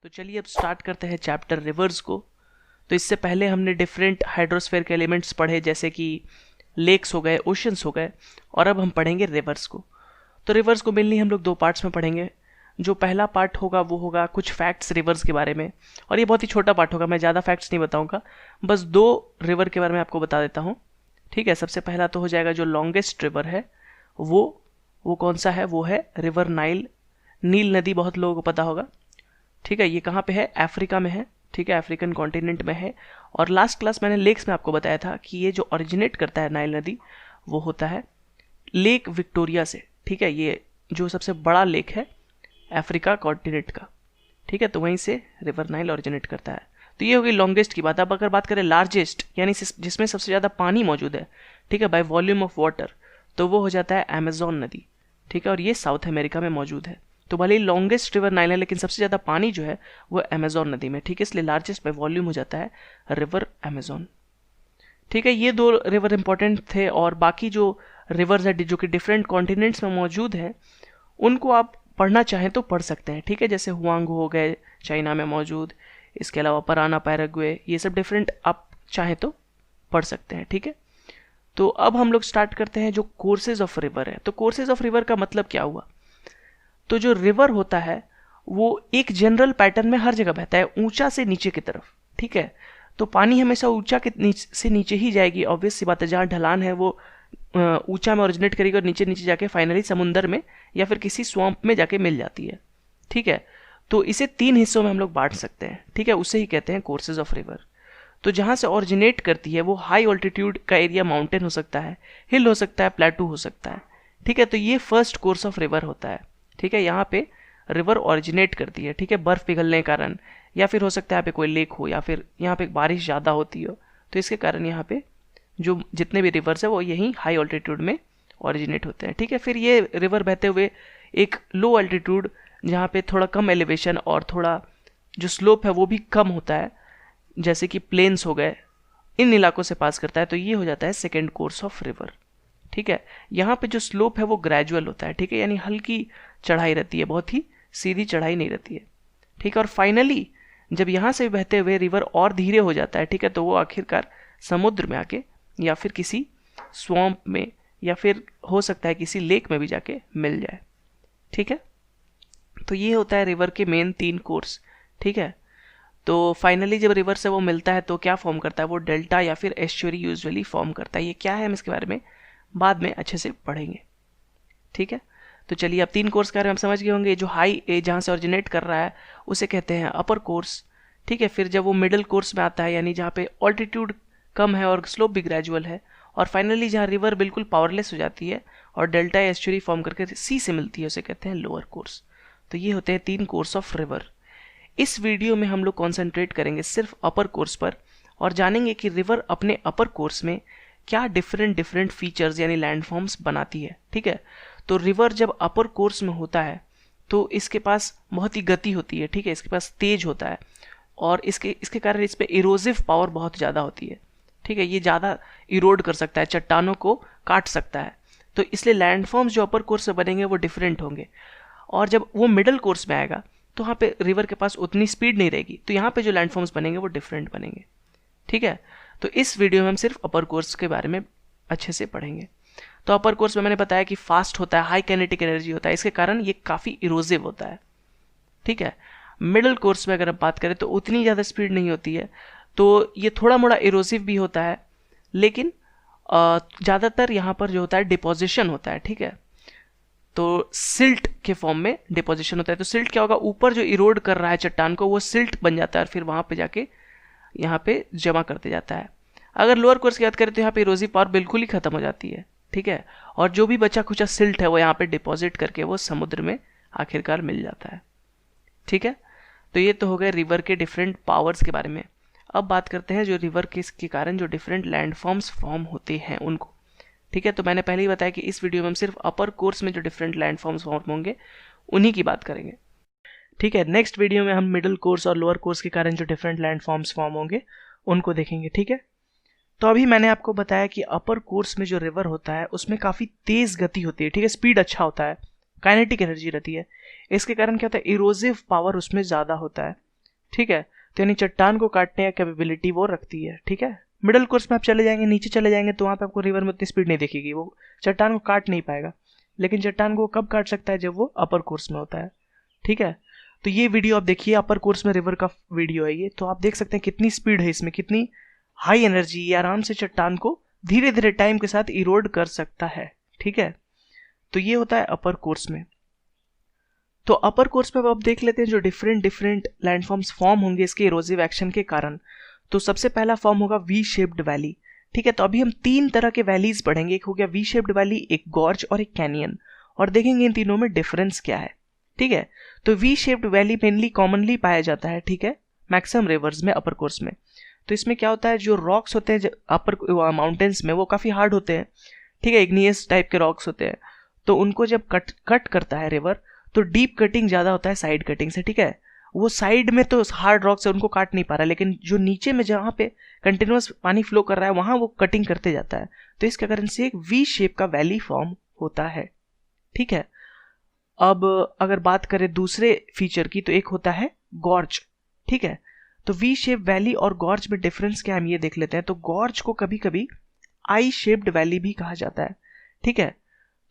तो चलिए अब स्टार्ट करते हैं चैप्टर रिवर्स को। तो इससे पहले हमने डिफरेंट हाइड्रोस्फीयर के एलिमेंट्स पढ़े, जैसे कि लेक्स हो गए, ओशंस हो गए, और अब हम पढ़ेंगे रिवर्स को। तो रिवर्स को मेनली हम लोग दो पार्ट्स में पढ़ेंगे। जो पहला पार्ट होगा वो होगा कुछ फैक्ट्स रिवर्स के बारे में, और ये बहुत ही छोटा पार्ट होगा, मैं ज़्यादा फैक्ट्स नहीं बताऊंगा, बस दो रिवर के बारे में आपको बता देता हूँ। ठीक है, सबसे पहला तो हो जाएगा जो लॉन्गेस्ट रिवर है वो कौन सा है, वो है रिवर नाइल। नील नदी बहुत लोगों को पता होगा। ठीक है, ये कहाँ पे है, अफ्रीका में है। ठीक है, अफ्रीकन कॉन्टिनेंट में है। और लास्ट क्लास मैंने लेक्स में आपको बताया था कि ये जो ओरिजिनेट करता है नाइल नदी, वो होता है लेक विक्टोरिया से। ठीक है, ये जो सबसे बड़ा लेक है अफ्रीका कॉन्टिनेंट का। ठीक है, तो वहीं से रिवर नाइल ओरिजिनेट करता है। तो ये होगी लॉन्गेस्ट की बात। अब अगर बात करें लार्जेस्ट, यानी जिसमें सबसे ज़्यादा पानी मौजूद है, ठीक है, बाय वॉल्यूम ऑफ वाटर, तो वो हो जाता है अमेजोन नदी। ठीक है, और ये साउथ अमेरिका में मौजूद है। तो भले ही लॉन्गेस्ट रिवर नाइल है, लेकिन सबसे ज़्यादा पानी जो है वो अमेजोन नदी में। ठीक है, इसलिए लार्जेस्ट बाय वॉल्यूम हो जाता है रिवर अमेजोन। ठीक है, ये दो रिवर इंपॉर्टेंट थे, और बाकी जो रिवर्स है जो कि डिफरेंट कॉन्टिनेंट्स में मौजूद है, उनको आप पढ़ना चाहें तो पढ़ सकते हैं। ठीक है, जैसे हुआंग हो गए चाइना में मौजूद, इसके अलावा पराना, पैराग्वे, ये सब डिफरेंट आप चाहें तो पढ़ सकते हैं। ठीक है, तो अब हम लोग स्टार्ट करते हैं जो कोर्सेज ऑफ रिवर है। तो कोर्सेज ऑफ रिवर का मतलब क्या हुआ, तो जो रिवर होता है वो एक जनरल पैटर्न में हर जगह बहता है, ऊंचा से नीचे की तरफ। ठीक है, तो पानी हमेशा ऊंचा से नीचे ही जाएगी, ऑब्वियस सी बात है। जहाँ ढलान है वो ऊंचा में ओरिजिनेट करेगी और नीचे नीचे जाके फाइनली समुंदर में या फिर किसी स्वैम्प में जाके मिल जाती है। ठीक है, तो इसे तीन हिस्सों में हम लोग बांट सकते हैं। ठीक है, उसे ही कहते हैं कोर्सेज ऑफ रिवर। तो जहाँ से ओरिजिनेट करती है वो हाई ऑल्टीट्यूड का एरिया, माउंटेन हो सकता है, हिल हो सकता है, प्लेटू हो सकता है। ठीक है, तो ये फर्स्ट कोर्स ऑफ रिवर होता है। ठीक है, यहाँ पे रिवर ओरिजिनेट करती है। ठीक है, बर्फ पिघलने के कारण, या फिर हो सकता है यहाँ पे कोई लेक हो, या फिर यहाँ पे बारिश ज़्यादा होती हो, तो इसके कारण यहाँ पे जो जितने भी रिवर्स है वो यहीं हाई ऑल्टीट्यूड में ओरिजिनेट होते हैं। ठीक है, फिर ये रिवर बहते हुए एक लो ऑल्टीट्यूड, जहाँ पे थोड़ा कम एलिवेशन और थोड़ा जो स्लोप है वो भी कम होता है, जैसे कि प्लेन्स हो गए, इन इलाकों से पास करता है। तो ये हो जाता है सेकेंड कोर्स ऑफ रिवर। ठीक है, यहाँ पे जो स्लोप है वो ग्रेजुअल होता है। ठीक है, यानी हल्की चढ़ाई रहती है, बहुत ही सीधी चढ़ाई नहीं रहती है। ठीक है, और फाइनली जब यहाँ से बहते हुए रिवर और धीरे हो जाता है, ठीक है, तो वो आखिरकार समुद्र में आके या फिर किसी स्वैम्प में या फिर हो सकता है किसी लेक में भी जाके मिल जाए। ठीक है, तो ये होता है रिवर के मेन तीन कोर्स। ठीक है, तो फाइनली जब रिवर से वो मिलता है तो क्या फॉर्म करता है, वो डेल्टा या फिर एस्चुरी यूजुअली फॉर्म करता है। ये क्या है हम इसके बारे में बाद में अच्छे से पढ़ेंगे। ठीक है, तो चलिए अब तीन कोर्स के बारे में हम समझ गए होंगे। जो हाई ए जहाँ से ओरिजिनेट कर रहा है उसे कहते हैं अपर कोर्स। ठीक है, फिर जब वो मिडिल कोर्स में आता है, यानी जहाँ पे ऑल्टीट्यूड कम है और स्लोप भी ग्रेजुअल है, और फाइनली जहाँ रिवर बिल्कुल पावरलेस हो जाती है और डेल्टा एस्चुरी फॉर्म करके सी से मिलती है, उसे कहते हैं लोअर कोर्स। तो ये होते हैं तीन कोर्स ऑफ रिवर। इस वीडियो में हम लोग कॉन्सेंट्रेट करेंगे सिर्फ अपर कोर्स पर, और जानेंगे कि रिवर अपने अपर कोर्स में क्या डिफरेंट फीचर्स यानी लैंडफॉर्म्स बनाती है। ठीक है, तो रिवर जब अपर कोर्स में होता है तो इसके पास बहुत ही गति होती है। ठीक है, इसके पास तेज होता है, और इसके कारण इस पे इरोजिव पावर बहुत ज़्यादा होती है। ठीक है, ये ज़्यादा इरोड कर सकता है, चट्टानों को काट सकता है। तो इसलिए लैंडफॉर्म्स जो अपर कोर्स में बनेंगे वो डिफरेंट होंगे। और जब वो मिडल कोर्स में आएगा तो वहाँ पे रिवर के पास उतनी स्पीड नहीं रहेगी, तो यहाँ पे जो लैंडफॉर्म्स बनेंगे वो डिफरेंट बनेंगे। ठीक है, तो इस वीडियो में हम सिर्फ अपर कोर्स के बारे में अच्छे से पढ़ेंगे। तो अपर कोर्स में मैंने बताया कि फास्ट होता है, हाई काइनेटिक एनर्जी होता है, इसके कारण ये काफ़ी इरोजिव होता है। ठीक है, मिडिल कोर्स में अगर हम बात करें तो उतनी ज़्यादा स्पीड नहीं होती है, तो ये थोड़ा मोड़ा इरोजिव भी होता है, लेकिन ज़्यादातर यहाँ पर जो होता है डिपोजिशन होता है। ठीक है, तो सिल्ट के फॉर्म में डिपोजिशन होता है। तो सिल्ट क्या होगा, ऊपर जो इरोड कर रहा है चट्टान को, वो सिल्ट बन जाता है और फिर वहाँ पे जाके यहाँ पे जमा करते जाता है। अगर लोअर कोर्स की बात करें तो यहाँ पे इरोजिव पावर बिल्कुल ही खत्म हो जाती है। ठीक है, और जो भी बचा खुचा सिल्ट है वो यहाँ पे डिपॉजिट करके वो समुद्र में आखिरकार मिल जाता है। ठीक है, तो ये तो हो गए रिवर के डिफरेंट पावर्स के बारे में। अब बात करते हैं जो रिवर के कारण जो डिफरेंट लैंडफॉर्म्स फॉर्म होते हैं उनको। ठीक है, तो मैंने पहले ही बताया कि इस वीडियो में हम सिर्फ अपर कोर्स में जो डिफरेंट लैंडफॉर्म्स फॉर्म होंगे उन्हीं की बात करेंगे। ठीक है, नेक्स्ट वीडियो में हम मिडिल कोर्स और लोअर कोर्स के कारण जो डिफरेंट लैंडफॉर्म्स फॉर्म होंगे उनको देखेंगे। ठीक है, तो अभी मैंने आपको बताया कि अपर कोर्स में जो रिवर होता है उसमें काफ़ी तेज़ गति होती है। ठीक है, स्पीड अच्छा होता है, काइनेटिक एनर्जी रहती है। इसके कारण क्या होता है, इरोजिव पावर उसमें ज़्यादा होता है। ठीक है। तो यानी चट्टान को काटने का कैपेबिलिटी वो रखती है, ठीक है। मिडिल कोर्स में आप चले जाएंगे, नीचे चले जाएंगे, तो वहाँ पे आपको रिवर में उतनी स्पीड नहीं दिखेगी, वो चट्टान को काट नहीं पाएगा। लेकिन चट्टान को कब काट सकता है, जब वो अपर कोर्स में होता है, ठीक है। तो ये वीडियो आप देखिए, अपर कोर्स में रिवर का वीडियो है ये, तो आप देख सकते हैं कितनी स्पीड है इसमें, कितनी हाई एनर्जी, ये आराम से चट्टान को धीरे धीरे टाइम के साथ इरोड कर सकता है, ठीक है। तो ये होता है अपर कोर्स में। तो अपर कोर्स में अब देख लेते हैं जो डिफरेंट लैंडफॉर्म्स फॉर्म होंगे इसके इरोजिव एक्शन के कारण। तो सबसे पहला फॉर्म होगा वी शेप्ड वैली, ठीक है। तो अभी हम 3 तरह के वैलीज पढ़ेंगे, एक हो गया वी शेप्ड वैली, एक गॉर्ज और एक कैनियन, और देखेंगे इन तीनों में डिफरेंस क्या है, ठीक है। तो V shaped valley mainly commonly पाया जाता है, ठीक है, मैक्सिमम रिवर्स में, अपर कोर्स में। तो इसमें क्या होता है, जो रॉक्स होते हैं अपर माउंटेन्स में वो काफ़ी हार्ड होते हैं, ठीक है, इग्नियस टाइप के रॉक्स होते हैं। तो उनको जब कट करता है रिवर, तो डीप कटिंग ज़्यादा होता है साइड कटिंग से, ठीक है। वो साइड में तो हार्ड रॉक्स है, उनको काट नहीं पा रहा, लेकिन जो नीचे में जहाँ पे कंटिन्यूअस पानी फ्लो कर रहा है वहाँ वो कटिंग करते जाता है। तो इसके कारण से एक वी शेप का वैली फॉर्म होता है, ठीक है। अब अगर बात करें दूसरे फीचर की, तो एक होता है गॉर्ज, ठीक है। तो वी शेप वैली और गॉर्ज में डिफरेंस क्या है हम ये देख लेते हैं। तो गॉर्ज को कभी कभी आई शेप्ड वैली भी कहा जाता है, ठीक है।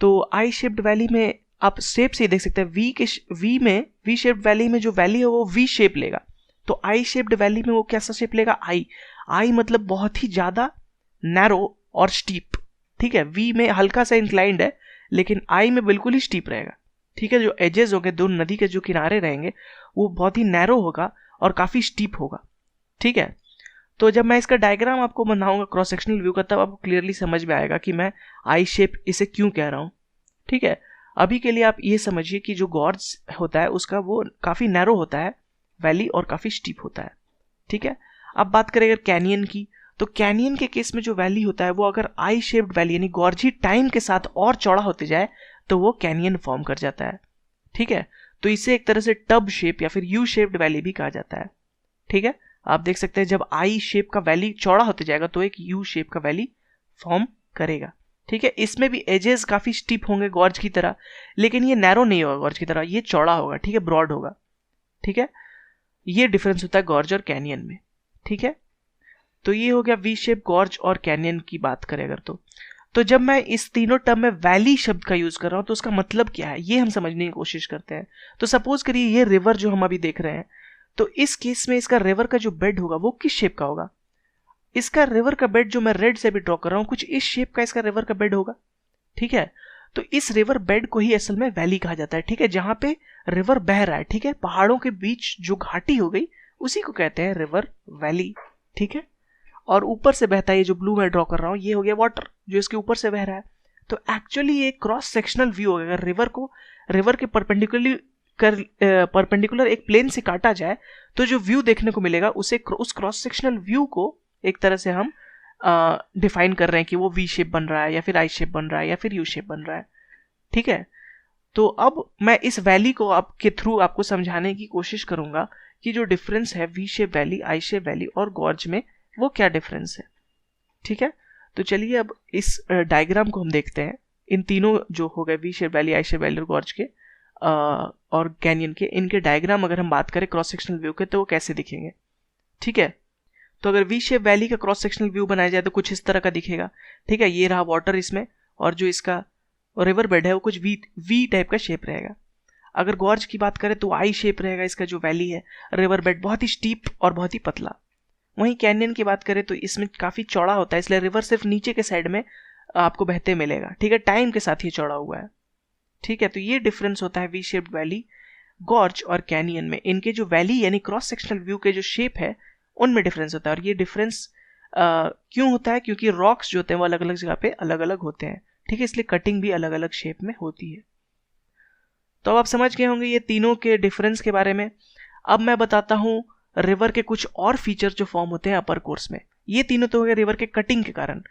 तो आई शेप्ड वैली में आप शेप से ही देख सकते हैं, वी शेप्ड वैली में जो वैली है वो वी शेप लेगा। तो आई शेप्ड वैली में वो कैसा शेप लेगा, आई मतलब बहुत ही ज्यादा नैरो और स्टीप, ठीक है। वी में हल्का सा इंक्लाइंड है, लेकिन आई में बिल्कुल ही स्टीप रहेगा, ठीक है। जो एजेस होंगे, दो नदी के जो किनारे रहेंगे, वो बहुत ही नैरो होगा और काफी स्टीप होगा, ठीक है। तो जब मैं इसका डायग्राम आपको बनाऊंगा क्रॉस सेक्शनल व्यू का, तब आपको क्लियरली समझ में आएगा कि मैं आई शेप इसे क्यों कह रहा हूं, ठीक है। अभी के लिए आप ये समझिए कि जो गॉर्ज होता है उसका वो काफी नैरो होता है वैली और काफी स्टीप होता है, ठीक है। अब बात करें अगर कैनियन की, तो कैनियन के केस में जो वैली होता है वो अगर आई शेप्ड वैली यानी गॉर्जी टाइम के साथ और चौड़ा होते जाए तो वो कैनियन फॉर्म कर जाता है, ठीक है। तो इसे एक तरह से टब शेप या फिर यू शेप्ड वैली भी कहा जाता है, ठीक है। आप देख सकते हैं जब आई शेप का वैली चौड़ा होते जाएगा तो एक यू शेप का वैली फॉर्म करेगा, ठीक है। इसमें भी एजेस काफी स्टीप होंगे गॉर्ज की तरह, लेकिन ये नैरो नहीं होगा गॉर्ज की तरह, ये चौड़ा होगा, ठीक है, ब्रॉड होगा, ठीक है। ये डिफरेंस होता है गॉर्ज और कैनियन में, ठीक है। तो ये हो गया वी शेप, गॉर्ज और कैनियन की बात करें अगर तो जब मैं इस तीनों टर्म में वैली शब्द का यूज कर रहा हूं तो उसका मतलब क्या है ये हम समझने की कोशिश करते हैं। तो सपोज करिए ये रिवर जो हम अभी देख रहे हैं, तो इस केस में इसका रिवर का जो बेड होगा वो किस शेप का होगा। इसका रिवर का बेड जो मैं रेड से भी ड्रॉ कर रहा हूं, कुछ इस शेप का इसका रिवर का बेड होगा, ठीक है। तो इस रिवर बेड को ही असल में वैली कहा जाता है, ठीक है, जहां पे रिवर बह रहा है, ठीक है, पहाड़ों के बीच जो घाटी हो गई उसी को कहते हैं रिवर वैली, ठीक है। और ऊपर से बहता है, ये जो ब्लू मैं ड्रॉ कर रहा हूं ये हो गया वाटर जो इसके ऊपर से बह रहा है। तो एक्चुअली ये क्रॉस सेक्शनल व्यू होगा, अगर रिवर के परपेंडिकुलर एक प्लेन से काटा जाए तो जो व्यू देखने को मिलेगा उसे उस क्रॉस सेक्शनल व्यू को एक तरह से हम डिफाइन कर रहे हैं कि वो वी शेप बन रहा है या फिर आई शेप बन रहा है या फिर यू शेप बन रहा है, ठीक है। तो अब मैं इस वैली को आपके थ्रू आपको समझाने की कोशिश करूंगा कि जो डिफरेंस है वी शेप वैली, आई शेप वैली और गॉर्ज में वो क्या डिफरेंस है, ठीक है। तो चलिए अब इस डायग्राम को हम देखते हैं, इन तीनों जो हो गए वी शेप वैली, आई शेप वैली और गॉर्ज के और कैनियन के, इनके डायग्राम अगर हम बात करें क्रॉस सेक्शनल व्यू के तो वो कैसे दिखेंगे, ठीक है। तो अगर वी शेप वैली का क्रॉस सेक्शनल व्यू बनाया जाए तो कुछ इस तरह का दिखेगा, ठीक है। ये रहा वाटर इसमें, और जो इसका रिवर बेड है वो कुछ वी टाइप का शेप रहेगा। अगर गॉर्ज की बात करें तो आई शेप रहेगा इसका जो वैली है, रिवर बेड बहुत ही स्टीप और बहुत ही पतला। वहीं कैनियन की बात करें तो इसमें काफी चौड़ा होता है, इसलिए रिवर सिर्फ नीचे के साइड में आपको बहते मिलेगा, ठीक है, टाइम के साथ ही चौड़ा हुआ है, ठीक है। तो ये डिफरेंस होता है वी शेप्ड वैली, गॉर्ज और कैनियन में। इनके जो वैली यानी क्रॉस सेक्शनल व्यू के जो शेप है उनमें डिफरेंस होता है। और ये डिफरेंस क्यों होता है, क्योंकि रॉक्स जो होते हैं वो अलग अलग जगह पे अलग अलग होते हैं, ठीक है, इसलिए कटिंग भी अलग अलग शेप में होती है। तो अब आप समझ गए होंगे ये तीनों के डिफरेंस के बारे में। अब मैं बताता हूं रिवर के कुछ और फीचर जो फॉर्म होते हैं अपर कोर्स में। ये तीनों तो हो गए रिवर के कटिंग के कारण।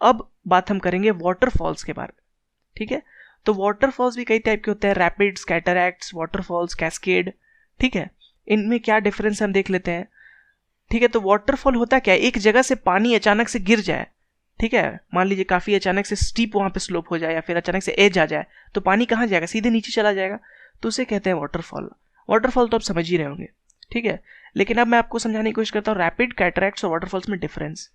अब बात हम करेंगे वाटरफॉल्स के बारे में, ठीक है। तो वाटरफॉल्स भी कई टाइप के होते हैं, रैपिड्स, कैटरैक्ट्स, वाटरफॉल्स, कैस्केड, ठीक है। इनमें क्या डिफरेंस हम देख लेते हैं, ठीक है। तो वाटरफॉल होता क्या है, एक जगह से पानी अचानक से गिर जाए, ठीक है, मान लीजिए काफी अचानक से स्टीप वहां पे स्लोप हो जाए या फिर अचानक से एज आ जाए तो पानी कहाँ जाएगा, सीधे नीचे चला जाएगा, तो उसे कहते हैं वाटरफॉल। वाटरफॉल तो आप समझ ही रहे होंगे, ठीक है। लेकिन अब मैं आपको समझाने की कोशिश करता हूँ रैपिड, कैटरैक्ट्स और वाटरफॉल्स में डिफरेंस।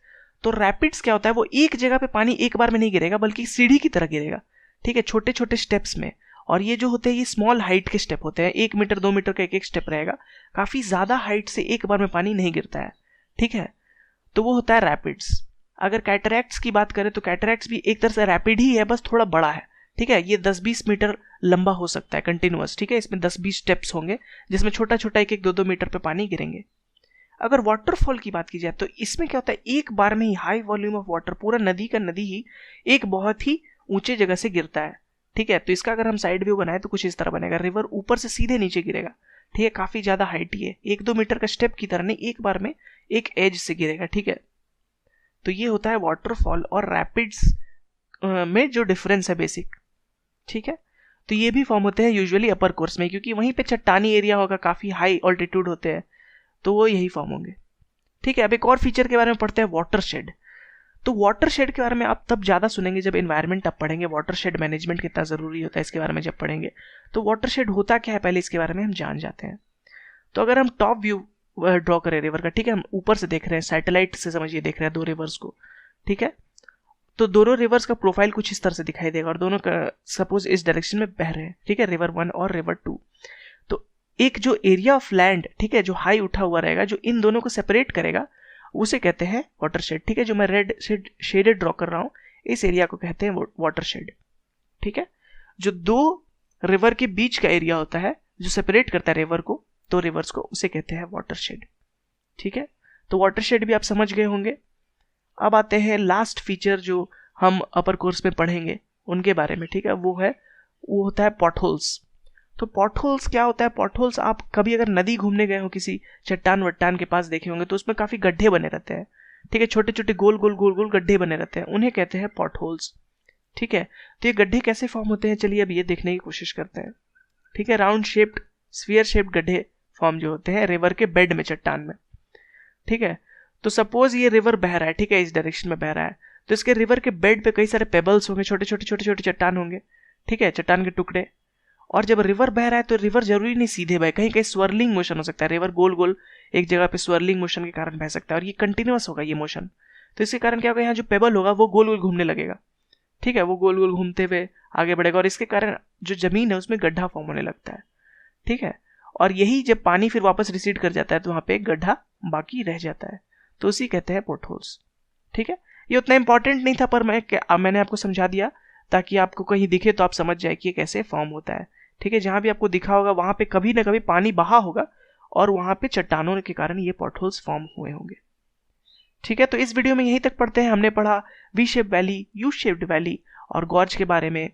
तो रैपिड्स क्या होता है, वो एक जगह पे पानी एक बार में नहीं गिरेगा, बल्कि सीढ़ी की तरह गिरेगा, ठीक है, छोटे छोटे स्टेप्स में। और ये जो होते हैं ये स्मॉल हाइट के स्टेप होते हैं, 1 मीटर 2 मीटर का एक एक स्टेप रहेगा, काफी ज्यादा हाइट से एक बार में पानी नहीं गिरता है, ठीक है। तो वो होता है रैपिड्स। अगर कैटरैक्ट्स की बात करें तो कैटरैक्ट्स भी एक तरह से रैपिड ही है, बस थोड़ा बड़ा है, ठीक है। ये 10-20 मीटर लंबा हो सकता है कंटिन्यूअस, ठीक है। इसमें 10-20 स्टेप्स होंगे जिसमें छोटा छोटा एक एक 2-2 मीटर पे पानी गिरेंगे। अगर वाटरफॉल की बात की जाए तो इसमें क्या होता है, एक बार में ही हाई वॉल्यूम ऑफ वाटर, पूरा नदी का नदी ही एक बहुत ही ऊंचे जगह से गिरता है, ठीक है। तो इसका अगर हम साइड व्यू बनाए तो कुछ इस तरह बनेगा, रिवर ऊपर से सीधे नीचे गिरेगा, ठीक है, काफी ज्यादा हाइट ही है, 1-2 मीटर का स्टेप की तरह नहीं, एक बार में एक एज से गिरेगा, ठीक है। तो ये होता है वाटरफॉल और रैपिड्स में जो डिफरेंस है बेसिक, ठीक है। तो ये भी फॉर्म होते हैं यूजुअली अपर कोर्स में, क्योंकि वहीं पे चट्टानी एरिया होगा, काफी हाई ऑल्टीट्यूड होते हैं, तो वो यही फॉर्म होंगे, ठीक है। अब एक और फीचर के बारे में पढ़ते हैं, वाटरशेड। तो वाटरशेड के बारे में आप तब ज्यादा सुनेंगे जब एनवायरनमेंट आप पढ़ेंगे, वाटरशेड मैनेजमेंट कितना जरूरी होता है इसके बारे में जब पढ़ेंगे। तो वाटरशेड होता क्या है पहले इसके बारे में हम जान जाते हैं। तो अगर हम टॉप व्यू ड्रॉ करें रिवर का, ठीक है, हम ऊपर से देख रहे हैं, सैटेलाइट से समझिए देख रहे हैं 2 रिवर्स को, ठीक है। तो दोनों रिवर्स का प्रोफाइल कुछ इस तरह से दिखाई देगा और दोनों का सपोज इस डायरेक्शन में बह रहे हैं, ठीक है, रिवर 1 और रिवर 2। तो एक जो एरिया ऑफ लैंड, ठीक है, जो हाई उठा हुआ रहेगा, जो इन दोनों को सेपरेट करेगा, उसे कहते हैं वाटरशेड, ठीक है। जो मैं रेड शेडेड ड्रॉ कर रहा हूं, इस एरिया को कहते हैं वाटरशेड, ठीक है। जो 2 रिवर के बीच का एरिया होता है जो सेपरेट करता है रिवर को, 2 रिवर्स को, उसे कहते हैं वाटरशेड, ठीक है। तो वाटरशेड भी आप समझ गए होंगे। अब आते हैं लास्ट फीचर जो हम अपर कोर्स में पढ़ेंगे उनके बारे में, ठीक है। वो होता है पॉटहोल्स। तो पॉटहोल्स क्या होता है, पॉटहोल्स आप कभी अगर नदी घूमने गए हो, किसी चट्टान वट्टान के पास देखे होंगे, तो उसमें काफी गड्ढे बने रहते हैं, ठीक है, छोटे छोटे गोल गोल गोल गोल गड्ढे बने रहते हैं, उन्हें कहते हैं पॉटहोल्स, ठीक है। तो ये गड्ढे कैसे फॉर्म होते हैं, चलिए अब ये देखने की कोशिश करते हैं, ठीक है। राउंड शेप्ड, स्फीयर शेप्ड गड्ढे फॉर्म जो होते हैं रिवर के बेड में, चट्टान में, ठीक है। तो सपोज ये रिवर बह रहा है, ठीक है, इस डायरेक्शन में बह रहा है, तो इसके रिवर के बेड पे कई सारे पेबल्स होंगे, छोटे छोटे छोटे छोटे चट्टान होंगे, ठीक है, चट्टान के टुकड़े। और जब रिवर बह रहा है तो रिवर जरूरी नहीं सीधे बहे, कहीं कहीं स्वर्लिंग मोशन हो सकता है, रिवर गोल गोल एक जगह पे स्वर्लिंग मोशन के कारण बह सकता है, और ये कंटिन्यूअस होगा ये मोशन। तो इसके कारण क्या होगा, यहाँ जो पेबल होगा वो गोल गोल घूमने लगेगा, ठीक है, वो गोल गोल घूमते हुए आगे बढ़ेगा, और इसके कारण जो जमीन है उसमें गड्ढा फॉर्म होने लगता है, ठीक है। और यही जब पानी फिर वापस रिसीड कर जाता है तो वहां पे एक गड्ढा बाकी रह जाता है, तो उसी कहते हैं पोर्टहोल्स, ठीक है। ये उतना इंपॉर्टेंट नहीं था, पर मैंने आपको समझा दिया ताकि आपको कहीं दिखे तो आप समझ जाए कि ये कैसे फॉर्म होता है, ठीक है। जहां भी आपको दिखा होगा वहां पे कभी ना कभी पानी बहा होगा और वहां पे चट्टानों के कारण ये पोर्टहोल्स फॉर्म हुए होंगे, ठीक है। तो इस वीडियो में यहीं तक पढ़ते हैं। हमने पढ़ा V shape valley, U shaped valley और गॉर्ज के बारे में,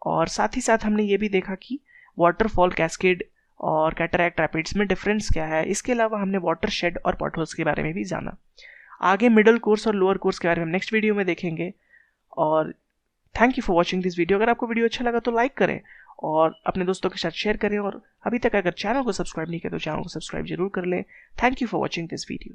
और साथ ही साथ हमने ये भी देखा कि वाटरफॉल, कैस्केड और कैटरैक्ट, रैपिड्स में डिफरेंस क्या है। इसके अलावा हमने वाटरशेड और पॉटहोल्स के बारे में भी जाना। आगे मिडिल कोर्स और लोअर कोर्स के बारे में हम नेक्स्ट वीडियो में देखेंगे। और thank you for watching this video. अगर आपको वीडियो अच्छा लगा तो लाइक करें और अपने दोस्तों के साथ शेयर करें, और अभी तक अगर चैनल को सब्सक्राइब नहीं किया तो चैनल को सब्सक्राइब जरूर कर लें। Thank you for watching this video.